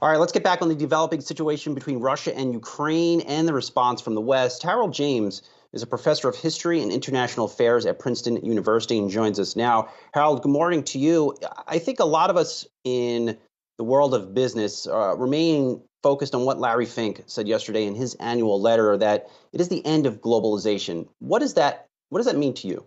All right, let's get back on the developing situation between Russia and Ukraine and the response from the West. Harold James is a professor of history and international affairs at Princeton University and joins us now. Harold, good morning to you. I think a lot of us in the world of business remain focused on what Larry Fink said yesterday in his annual letter, that it is the end of globalization. What does that mean to you?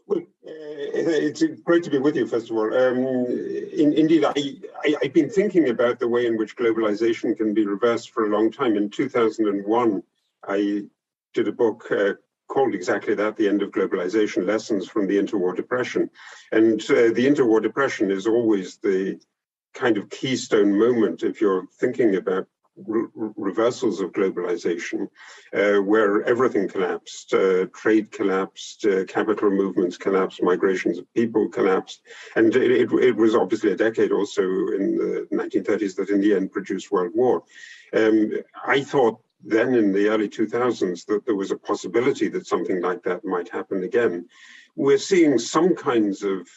Well, it's great to be with you, first of all. Indeed, I've been thinking about the way in which globalization can be reversed for a long time. In 2001, I did a book called exactly that, The End of Globalization, Lessons from the Interwar Depression. And the interwar depression is always the kind of keystone moment if you're thinking about reversals of globalization, where everything collapsed, trade collapsed, capital movements collapsed, migrations of people collapsed. And it was obviously a decade also in the 1930s that in the end produced World War. I thought then in the early 2000s that there was a possibility that something like that might happen again. We're seeing some kinds of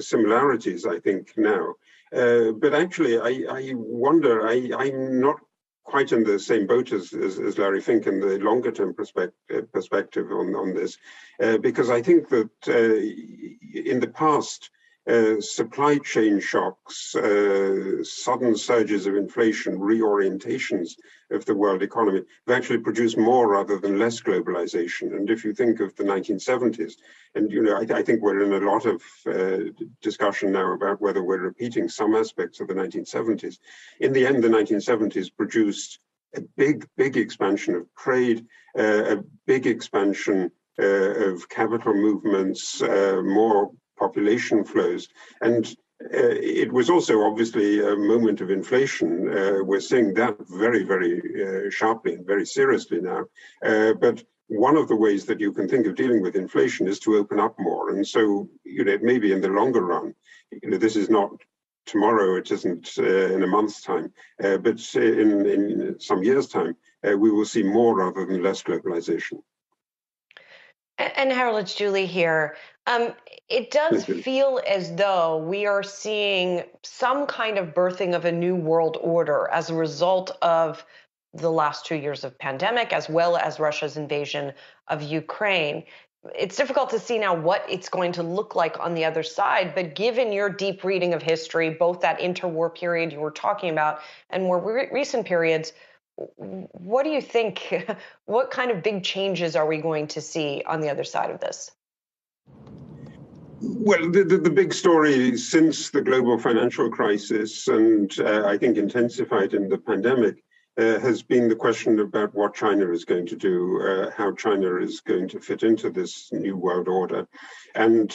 similarities, I think, now. But actually, I wonder, I'm not quite in the same boat as Larry Fink in the longer term perspective on this, because I think that in the past, supply chain shocks, sudden surges of inflation, reorientations of the world economy have actually produced more rather than less globalization. And if you think of the 1970s, and I think we're in a lot of discussion now about whether we're repeating some aspects of the 1970s. In the end, the 1970s produced a big expansion of trade, a big expansion of capital movements, more population flows. And it was also obviously a moment of inflation. We're seeing that very sharply and very seriously now. But one of the ways that you can think of dealing with inflation is to open up more. And so, maybe in the longer run, this is not tomorrow, it isn't in a month's time, but in some years' time, we will see more rather than less globalization. And Harold, it's Julie here. It does feel as though we are seeing some kind of birthing of a new world order as a result of the last 2 years of pandemic, as well as Russia's invasion of Ukraine. It's difficult to see now what it's going to look like on the other side, but given your deep reading of history, both that interwar period you were talking about and more recent periods, what do you think? What kind of big changes are we going to see on the other side of this? Well, the big story since the global financial crisis, and I think intensified in the pandemic, has been the question about what China is going to do, how China is going to fit into this new world order. And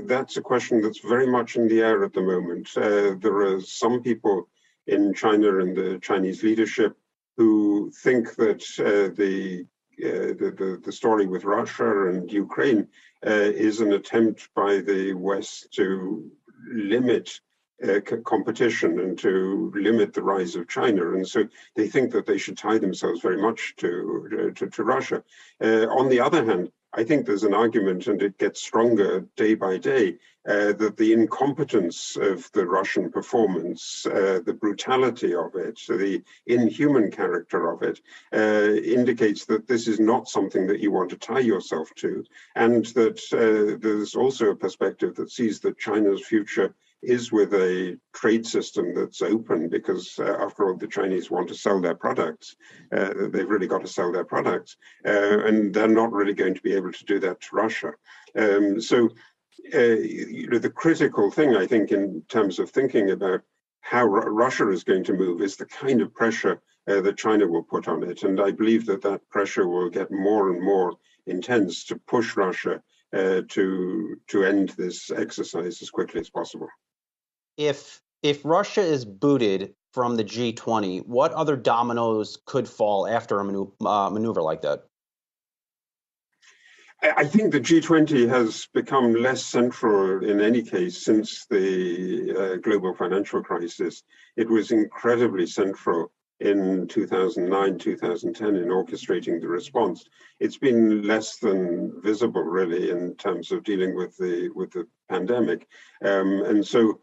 that's a question that's very much in the air at the moment. There are some people in China and the Chinese leadership who think that the story with Russia and Ukraine is an attempt by the West to limit competition and to limit the rise of China. And so they think that they should tie themselves very much to Russia. On the other hand, I think there's an argument, and it gets stronger day by day, that the incompetence of the Russian performance, the brutality of it, the inhuman character of it, indicates that this is not something that you want to tie yourself to, and that there's also a perspective that sees that China's future is with a trade system that's open, because after all, the Chinese want to sell their products. They've really got to sell their products, and they're not really going to be able to do that to Russia. So the critical thing, I think, in terms of thinking about how Russia is going to move is the kind of pressure that China will put on it. And I believe that that pressure will get more and more intense to push Russia to end this exercise as quickly as possible. If Russia is booted from the G20, what other dominoes could fall after a maneuver like that? I think the G20 has become less central in any case since the global financial crisis. It was incredibly central in 2009, 2010 in orchestrating the response. It's been less than visible, really, in terms of dealing with the pandemic. And so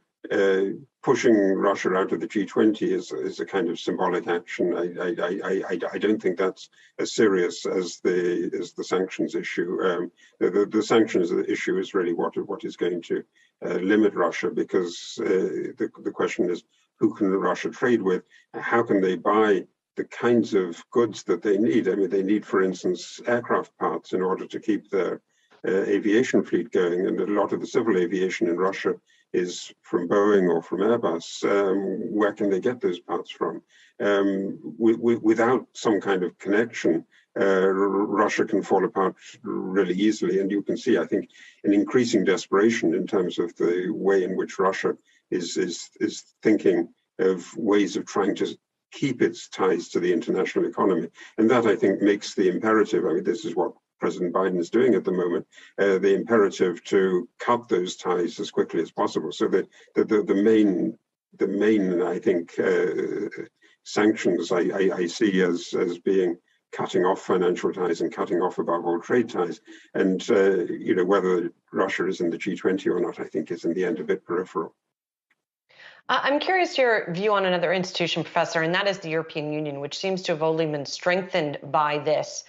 pushing Russia out of the G20 is a kind of symbolic action. I don't think that's as serious as the sanctions issue. The sanctions issue is really what is going to limit Russia, because the question is, who can Russia trade with? How can they buy the kinds of goods that they need? I mean, they need, for instance, aircraft parts in order to keep their aviation fleet going, and a lot of the civil aviation in Russia is from Boeing or from Airbus. Where can they get those parts from? Without some kind of connection, Russia can fall apart really easily. And you can see, I think, an increasing desperation in terms of the way in which Russia is thinking of ways of trying to keep its ties to the international economy. And that, I think, makes the imperative, I mean, this is what President Biden is doing at the moment, the imperative to cut those ties as quickly as possible. So the main, I think, sanctions I see as being cutting off financial ties and cutting off, above all, trade ties. And whether Russia is in the G20 or not, I think is in the end a bit peripheral. I'm curious your view on another institution, Professor, and that is the European Union, which seems to have only been strengthened by this.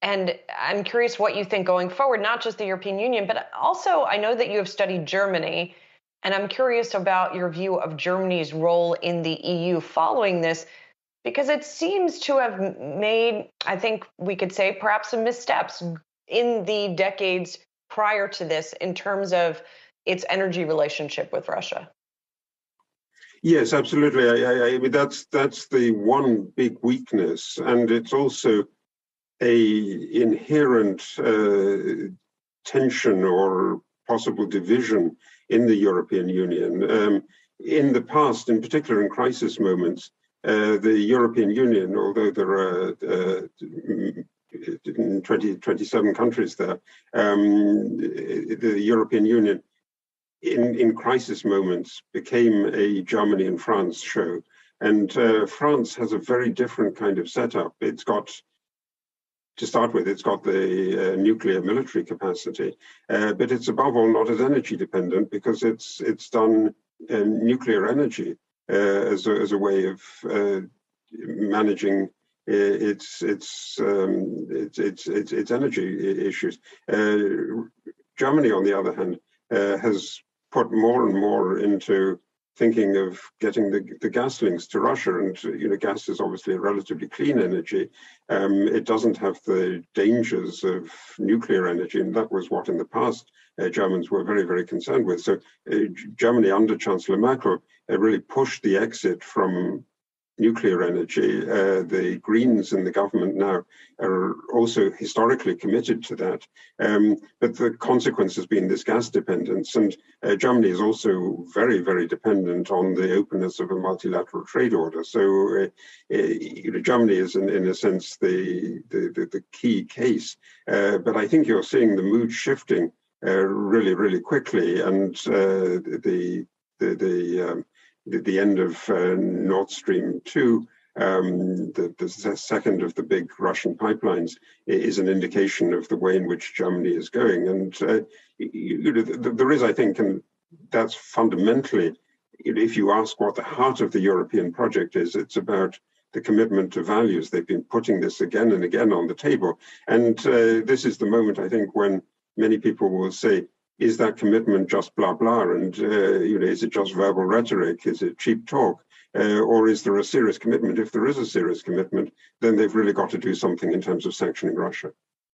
And I'm curious what you think going forward, not just the European Union, but also I know that you have studied Germany, and I'm curious about your view of Germany's role in the EU following this, because it seems to have made, I think we could say, perhaps some missteps in the decades prior to this in terms of its energy relationship with Russia. Yes, absolutely. I mean, that's the one big weakness, and it's also a inherent tension or possible division in the European Union. In the past, in particular in crisis moments, the European Union, although there are 27 countries there, the European Union in crisis moments became a Germany and France show. And France has a very different kind of setup. It's got, to start with, it's got the nuclear military capacity, but it's above all not as energy dependent, because it's done nuclear energy as a way of managing its energy issues. Germany, on the other hand, has put more and more into thinking of getting the gas links to Russia. And, gas is obviously a relatively clean energy. It doesn't have the dangers of nuclear energy. And that was what in the past Germans were very, very concerned with. So Germany under Chancellor Merkel really pushed the exit from nuclear energy. The Greens in the government now are also historically committed to that. But the consequence has been this gas dependence. And Germany is also very, very dependent on the openness of a multilateral trade order. So Germany is, in a sense, the key case. But I think you're seeing the mood shifting really, really quickly. And the end of Nord Stream 2, the second of the big Russian pipelines, is an indication of the way in which Germany is going. And there is, I think, and that's fundamentally, if you ask what the heart of the European project is, it's about the commitment to values. They've been putting this again and again on the table. And this is the moment, I think, when many people will say, is that commitment just blah, blah? And, is it just verbal rhetoric? Is it cheap talk? Or is there a serious commitment? If there is a serious commitment, then they've really got to do something in terms of sanctioning Russia.